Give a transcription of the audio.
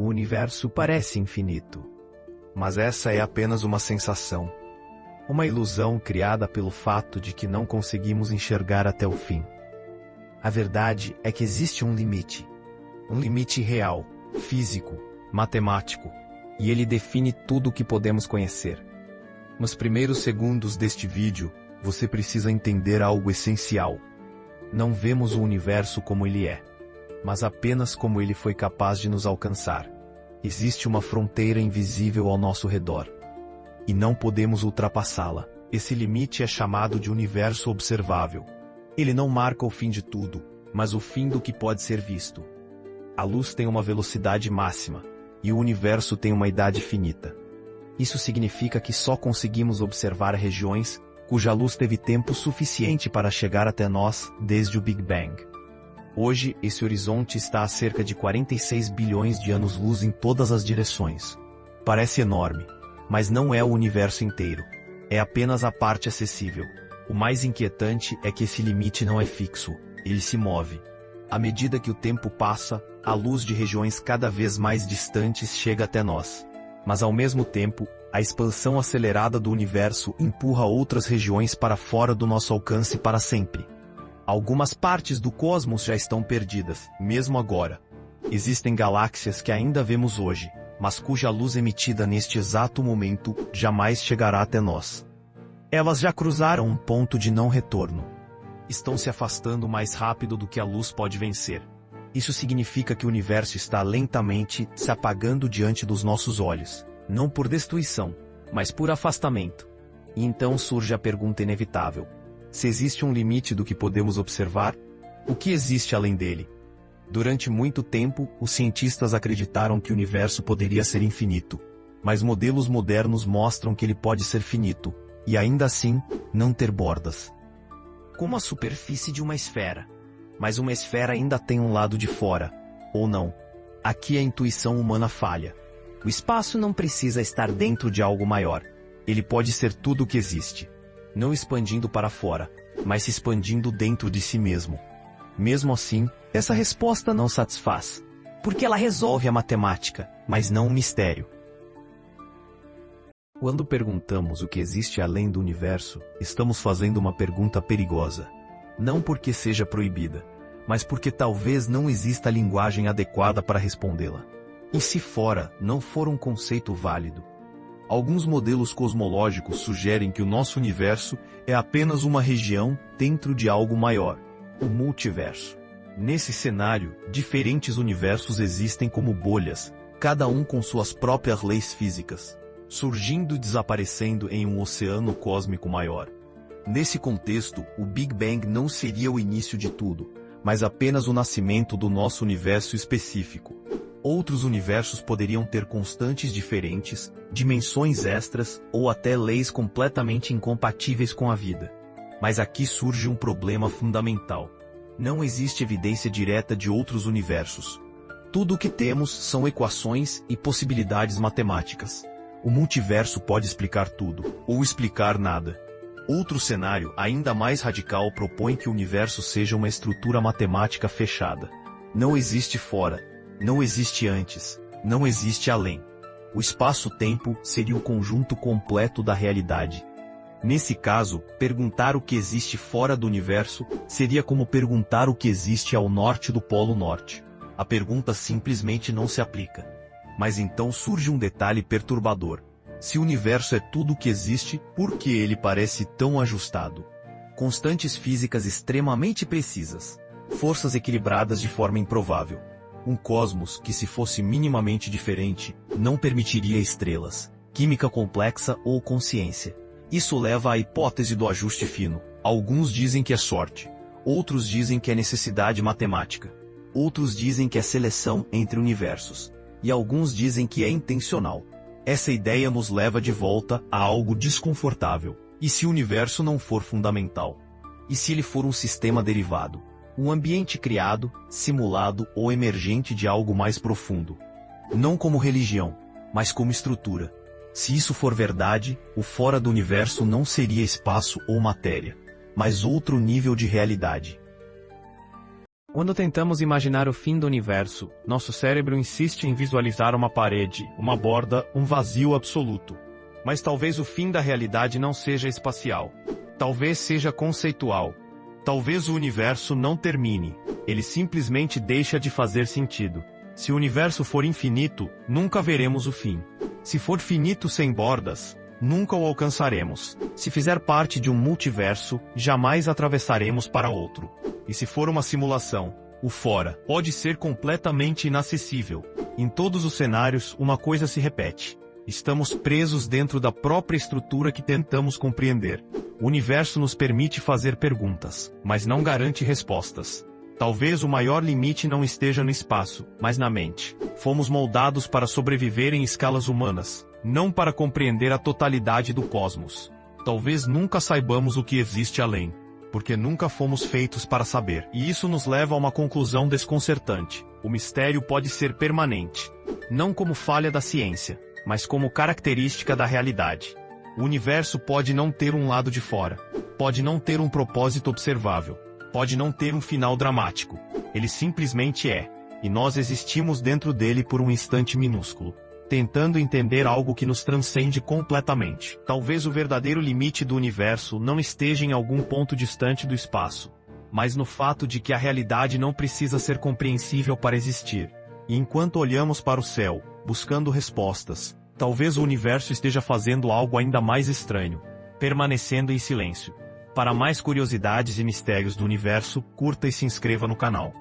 O universo parece infinito. Mas essa é apenas uma sensação. Uma ilusão criada pelo fato de que não conseguimos enxergar até o fim. A verdade é que existe um limite. Um limite real, físico, matemático. E ele define tudo o que podemos conhecer. Nos primeiros segundos deste vídeo, você precisa entender algo essencial. Não vemos o universo como ele é, mas apenas como ele foi capaz de nos alcançar. Existe uma fronteira invisível ao nosso redor. E não podemos ultrapassá-la. Esse limite é chamado de universo observável. Ele não marca o fim de tudo, mas o fim do que pode ser visto. A luz tem uma velocidade máxima, e o universo tem uma idade finita. Isso significa que só conseguimos observar regiões cuja luz teve tempo suficiente para chegar até nós desde o Big Bang. Hoje, esse horizonte está a cerca de 46 bilhões de anos-luz em todas as direções. Parece enorme, mas não é o universo inteiro. É apenas a parte acessível. O mais inquietante é que esse limite não é fixo, ele se move. À medida que o tempo passa, a luz de regiões cada vez mais distantes chega até nós. Mas ao mesmo tempo, a expansão acelerada do universo empurra outras regiões para fora do nosso alcance para sempre. Algumas partes do cosmos já estão perdidas, mesmo agora. Existem galáxias que ainda vemos hoje, mas cuja luz emitida neste exato momento jamais chegará até nós. Elas já cruzaram um ponto de não retorno. Estão se afastando mais rápido do que a luz pode vencer. Isso significa que o universo está lentamente se apagando diante dos nossos olhos, não por destruição, mas por afastamento. E então surge a pergunta inevitável: se existe um limite do que podemos observar, o que existe além dele? Durante muito tempo, os cientistas acreditaram que o universo poderia ser infinito, mas modelos modernos mostram que ele pode ser finito, e ainda assim, não ter bordas. Como a superfície de uma esfera. Mas uma esfera ainda tem um lado de fora, ou não. Aqui a intuição humana falha. O espaço não precisa estar dentro de algo maior. Ele pode ser tudo o que existe. Não expandindo para fora, mas se expandindo dentro de si mesmo. Mesmo assim, essa resposta não satisfaz. Porque ela resolve a matemática, mas não o mistério. Quando perguntamos o que existe além do universo, estamos fazendo uma pergunta perigosa. Não porque seja proibida, mas porque talvez não exista a linguagem adequada para respondê-la. E se fora não for um conceito válido? Alguns modelos cosmológicos sugerem que o nosso universo é apenas uma região dentro de algo maior, o multiverso. Nesse cenário, diferentes universos existem como bolhas, cada um com suas próprias leis físicas, surgindo e desaparecendo em um oceano cósmico maior. Nesse contexto, o Big Bang não seria o início de tudo, mas apenas o nascimento do nosso universo específico. Outros universos poderiam ter constantes diferentes, dimensões extras ou até leis completamente incompatíveis com a vida. Mas aqui surge um problema fundamental. Não existe evidência direta de outros universos. Tudo o que temos são equações e possibilidades matemáticas. O multiverso pode explicar tudo, ou explicar nada. Outro cenário, ainda mais radical, propõe que o universo seja uma estrutura matemática fechada. Não existe fora, não existe antes, não existe além. O espaço-tempo seria o conjunto completo da realidade. Nesse caso, perguntar o que existe fora do universo seria como perguntar o que existe ao norte do Polo Norte. A pergunta simplesmente não se aplica. Mas então surge um detalhe perturbador. Se o universo é tudo o que existe, por que ele parece tão ajustado? Constantes físicas extremamente precisas. Forças equilibradas de forma improvável. Um cosmos que, se fosse minimamente diferente, não permitiria estrelas, química complexa ou consciência. Isso leva à hipótese do ajuste fino. Alguns dizem que é sorte. Outros dizem que é necessidade matemática. Outros dizem que é seleção entre universos. E alguns dizem que é intencional. Essa ideia nos leva de volta a algo desconfortável. E se o universo não for fundamental? E se ele for um sistema derivado? Um ambiente criado, simulado ou emergente de algo mais profundo? Não como religião, mas como estrutura. Se isso for verdade, o fora do universo não seria espaço ou matéria, mas outro nível de realidade. Quando tentamos imaginar o fim do universo, nosso cérebro insiste em visualizar uma parede, uma borda, um vazio absoluto. Mas talvez o fim da realidade não seja espacial. Talvez seja conceitual. Talvez o universo não termine. Ele simplesmente deixa de fazer sentido. Se o universo for infinito, nunca veremos o fim. Se for finito sem bordas, nunca o alcançaremos. Se fizer parte de um multiverso, jamais atravessaremos para outro. E se for uma simulação, o fora pode ser completamente inacessível. Em todos os cenários, uma coisa se repete. Estamos presos dentro da própria estrutura que tentamos compreender. O universo nos permite fazer perguntas, mas não garante respostas. Talvez o maior limite não esteja no espaço, mas na mente. Fomos moldados para sobreviver em escalas humanas, não para compreender a totalidade do cosmos. Talvez nunca saibamos o que existe além, porque nunca fomos feitos para saber. E isso nos leva a uma conclusão desconcertante. O mistério pode ser permanente, não como falha da ciência, mas como característica da realidade. O universo pode não ter um lado de fora, pode não ter um propósito observável, pode não ter um final dramático. Ele simplesmente é, e nós existimos dentro dele por um instante minúsculo, tentando entender algo que nos transcende completamente. Talvez o verdadeiro limite do universo não esteja em algum ponto distante do espaço, mas no fato de que a realidade não precisa ser compreensível para existir. E enquanto olhamos para o céu, buscando respostas, talvez o universo esteja fazendo algo ainda mais estranho, permanecendo em silêncio. Para mais curiosidades e mistérios do universo, curta e se inscreva no canal.